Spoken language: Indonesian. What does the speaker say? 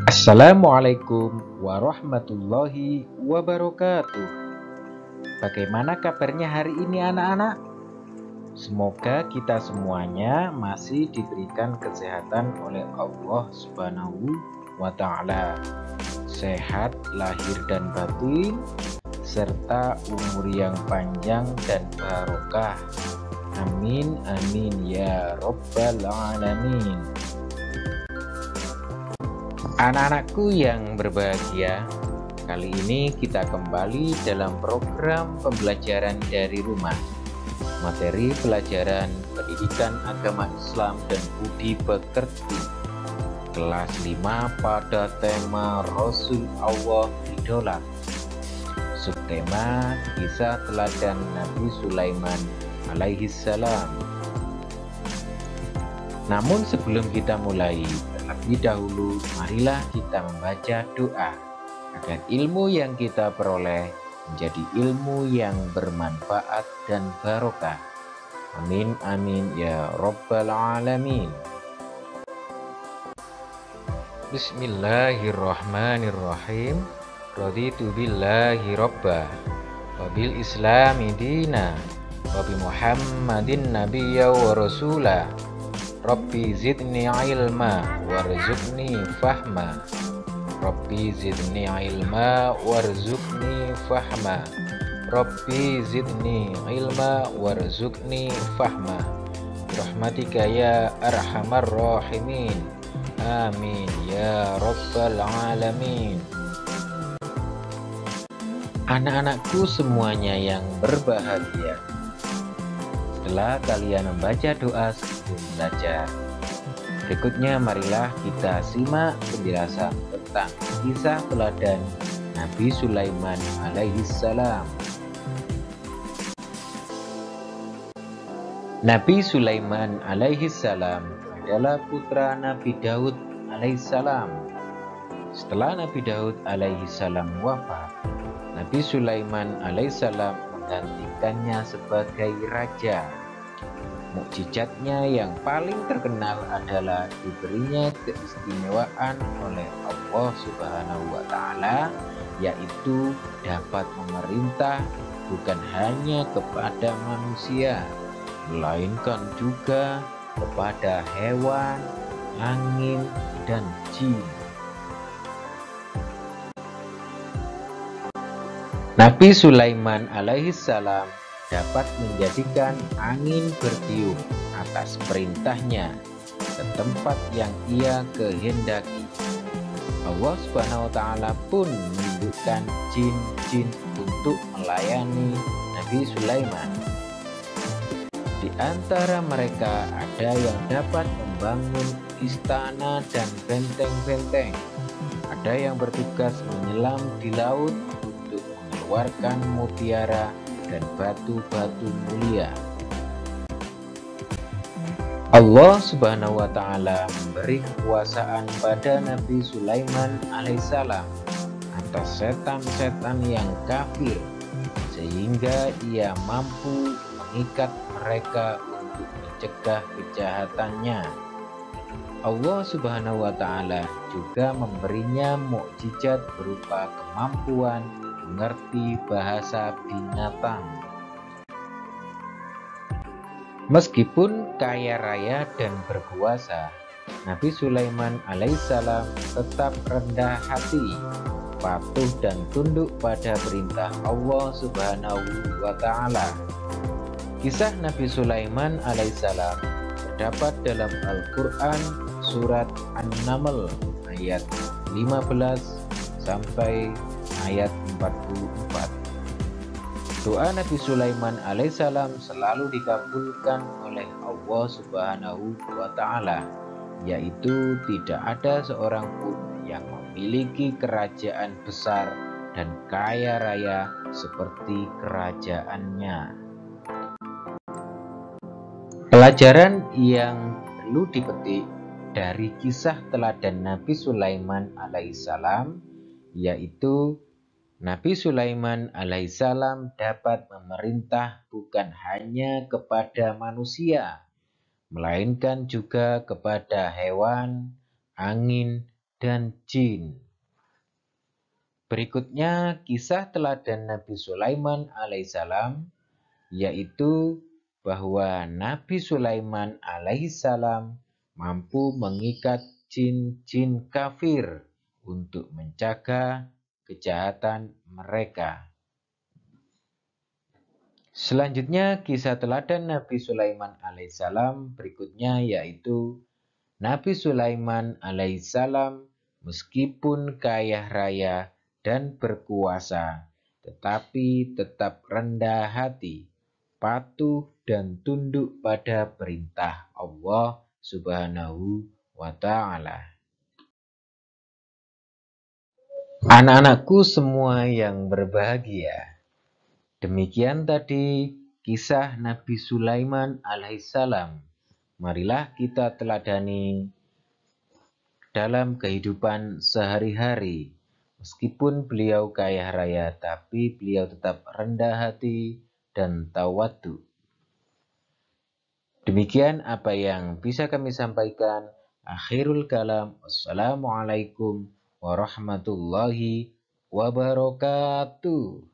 Assalamualaikum warahmatullahi wabarakatuh. Bagaimana kabarnya hari ini anak-anak? Semoga kita semuanya masih diberikan kesehatan oleh Allah Subhanahu wa Ta'ala. Sehat lahir dan batin, serta umur yang panjang dan barokah. Amin amin ya Rabbal alamin. Anak-anakku yang berbahagia, kali ini kita kembali dalam program pembelajaran dari rumah. Materi pelajaran pendidikan agama Islam dan budi pekerti. Kelas 5 pada tema Rasul Allah Idola. Subtema kisah teladan Nabi Sulaiman alaihissalam. Namun sebelum kita mulai, terlebih dahulu marilah kita membaca doa agar ilmu yang kita peroleh menjadi ilmu yang bermanfaat dan barokah. Amin amin ya Rabbal alamin. Bismillahirrahmanirrahim. Raditu billahi rabbah wa bil islami dina wa bi Muhammadin nabiyya wa rasulah. Rabbi zidni ilma warzuqni fahma. Rabbi zidni ilma warzuqni fahma. Rabbi zidni ilma warzuqni fahma. Rahmatika ya arhamar rahimin. Amin ya Rabbal alamin. Anak-anakku semuanya yang berbahagia, setelah kalian membaca doa sebelum belajar, berikutnya marilah kita simak penjelasan tentang kisah teladan Nabi Sulaiman alaihissalam. Nabi Sulaiman alaihissalam adalah putra Nabi Daud alaihissalam. Setelah Nabi Daud alaihissalam wafat, Nabi Sulaiman alaihissalam menggantikannya sebagai raja. Mukjizatnya yang paling terkenal adalah diberinya keistimewaan oleh Allah Subhanahu wa Ta'ala, yaitu dapat memerintah bukan hanya kepada manusia, melainkan juga kepada hewan, angin, dan jin. Nabi Sulaiman alaihissalam dapat menjadikan angin bertiup atas perintahnya ke tempat yang ia kehendaki. Allah Subhanahu wa Ta'ala pun menunjukkan jin-jin untuk melayani Nabi Sulaiman. Di antara mereka ada yang dapat membangun istana dan benteng-benteng. Ada yang bertugas menyelam di laut untuk mengeluarkan mutiara dan batu-batu mulia. Allah Subhanahu wa Ta'ala memberi kekuasaan pada Nabi Sulaiman alaihissalam atas setan-setan yang kafir, sehingga ia mampu mengikat mereka untuk mencegah kejahatannya. Allah Subhanahu wa Ta'ala juga memberinya mukjizat berupa kemampuan mengerti bahasa binatang. Meskipun kaya raya dan berkuasa, Nabi Sulaiman alaihissalam tetap rendah hati, patuh dan tunduk pada perintah Allah Subhanahu wa Ta'ala. Kisah Nabi Sulaiman alaihissalam terdapat dalam Al-Quran surat An-Naml ayat 15 sampai ayat 44. Doa Nabi Sulaiman alaihissalam selalu dikabulkan oleh Allah Subhanahu wa Ta'ala, yaitu tidak ada seorang pun yang memiliki kerajaan besar dan kaya raya seperti kerajaannya. Pelajaran yang perlu dipetik dari kisah teladan Nabi Sulaiman alaihissalam yaitu Nabi Sulaiman alaihissalam dapat memerintah bukan hanya kepada manusia, melainkan juga kepada hewan, angin, dan jin. Berikutnya kisah teladan Nabi Sulaiman alaihissalam, yaitu bahwa Nabi Sulaiman alaihissalam mampu mengikat jin-jin kafir untuk mencegah kejahatan mereka. Selanjutnya kisah teladan Nabi Sulaiman alaihissalam berikutnya, yaitu Nabi Sulaiman alaihissalam meskipun kaya raya dan berkuasa, tetapi tetap rendah hati, patuh dan tunduk pada perintah Allah Subhanahu wa Ta'ala. Anak-anakku semua yang berbahagia, demikian tadi kisah Nabi Sulaiman alaihissalam. Marilah kita teladani dalam kehidupan sehari-hari. Meskipun beliau kaya raya, tapi beliau tetap rendah hati dan tawadhu. Demikian apa yang bisa kami sampaikan. Akhirul kalam. Wassalamualaikum warahmatullahi wabarakatuh.